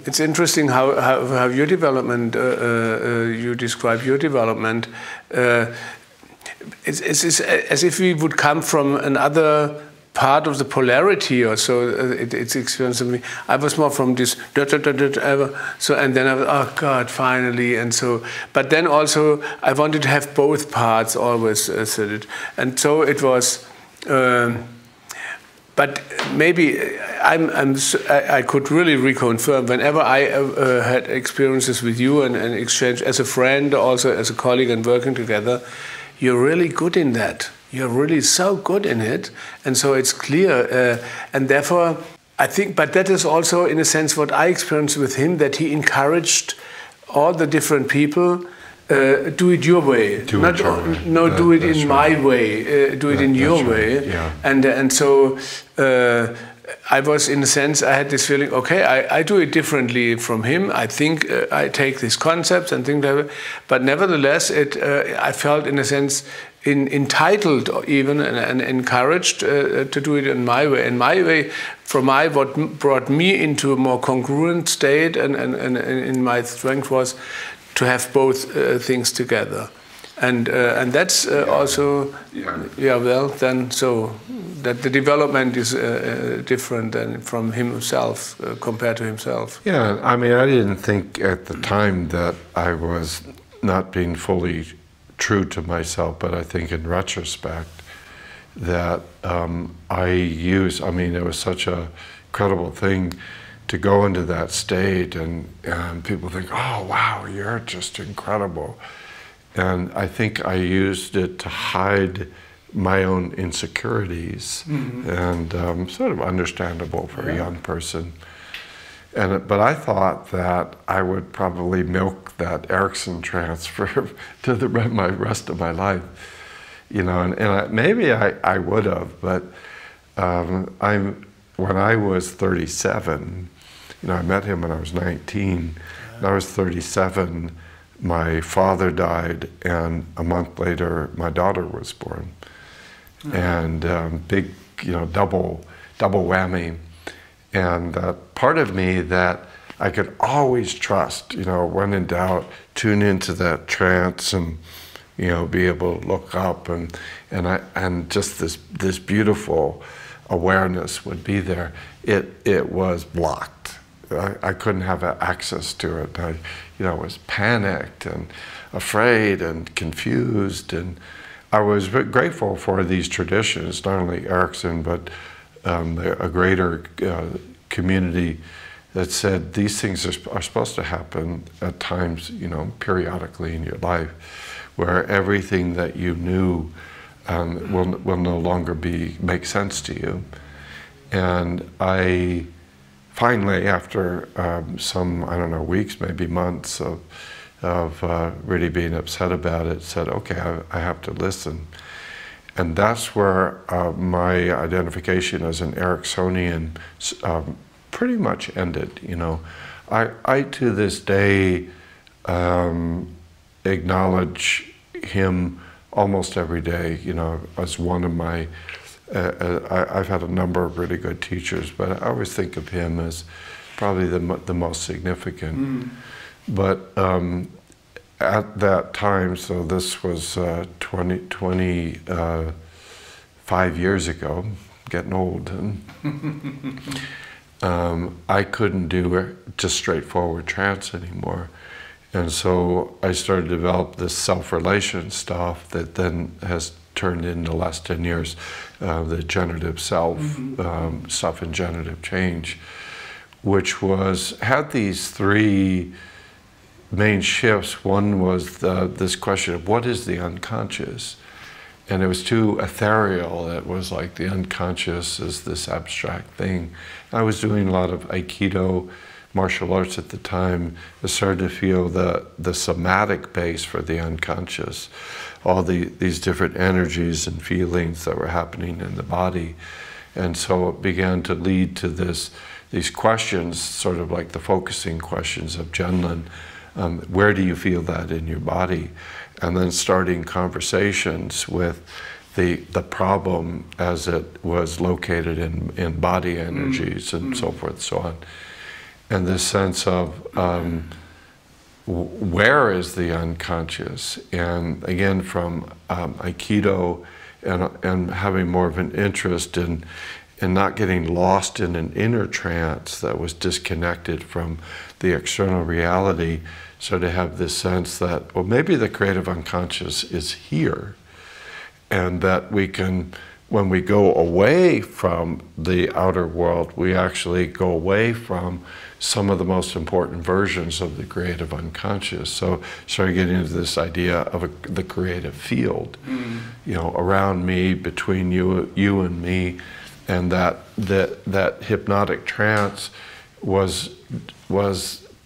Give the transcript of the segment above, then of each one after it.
It's interesting how your development, you describe your development. It's as if we would come from another part of the polarity or so. It's experienced with me. I was more from this so, and then I was, oh God, finally, and so. But then also I wanted to have both parts always, and so it was. But maybe I could really reconfirm whenever I had experiences with you and exchange as a friend, also as a colleague and working together, you're really good in that. You're really so good in it. And so it's clear. And therefore, I think, but that is also in a sense what I experienced with him, that he encouraged all the different people, do it your way. Do it in my way. Do it in your way. Yeah. And so I was, in a sense, I had this feeling, okay, I do it differently from him. I think I take these concepts and things like that. But nevertheless, I felt, in a sense, entitled even and encouraged to do it in my way. And my way, what brought me into a more congruent state and in my strength was to have both things together, and that's also well then, so that the development is different than from himself compared to himself. Yeah, I mean, I didn't think at the time that I was not being fully true to myself, but I think in retrospect that I mean, it was such a credible thing to go into that state, and people think, oh wow, you're just incredible. And I think I used it to hide my own insecurities, and sort of understandable for a young person. But I thought that I would probably milk that Erickson trance to the rest of my life, you know, and maybe I would have, but when I was 37, you know, I met him when I was 19. When I was 37, my father died, and a month later, my daughter was born. And big, you know, double whammy. And part of me that I could always trust, you know, when in doubt, tune into that trance and, you know, be able to look up, and just this beautiful awareness would be there. It was blocked. I couldn't have access to it. I was panicked and afraid and confused, and I was grateful for these traditions, not only Erickson, but a greater community that said these things are supposed to happen at times, you know, periodically in your life, where everything that you knew will no longer make sense to you. And I finally, after some, I don't know, weeks, maybe months of really being upset about it, said, okay, I have to listen. And that's where my identification as an Ericksonian pretty much ended, you know. I to this day acknowledge him almost every day, you know, as one of my, I've had a number of really good teachers, but I always think of him as probably the most significant. But at that time, so this was 25 years ago, getting old, and I couldn't do just straightforward trance anymore. And so I started to develop this self-relation stuff that then has turned in the last 10 years, the generative self stuff and generative change, which had these three main shifts. One was this question of what is the unconscious? And it was too ethereal. It was like the unconscious is this abstract thing. I was doing a lot of Aikido, martial arts at the time. I started to feel the somatic base for the unconscious, all these different energies and feelings that were happening in the body. And so it began to lead to these questions, sort of like the focusing questions of Genlin. Where do you feel that in your body? And then starting conversations with the problem as it was located in body energies and so forth and so on. and this sense of where is the unconscious? And again, from Aikido and having more of an interest in not getting lost in an inner trance that was disconnected from the external reality, so to have this sense that, well, maybe the creative unconscious is here, and that we can, when we go away from the outer world, we actually go away from some of the most important versions of the creative unconscious. So started getting into this idea of the creative field, you know, around me, between you and me, and that hypnotic trance was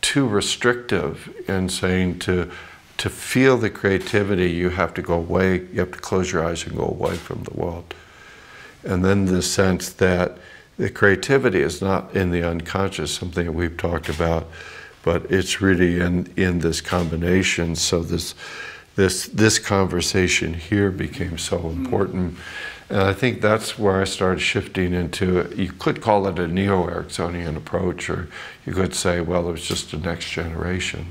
too restrictive in saying to feel the creativity, you have to go away, you have to close your eyes and go away from the world. And then the sense that the creativity is not in the unconscious, something that we've talked about, but it's really in this combination. So this conversation here became so important. And I think that's where I started shifting into, you could call it a neo-Ericksonian approach, or you could say, well, it was just the next generation.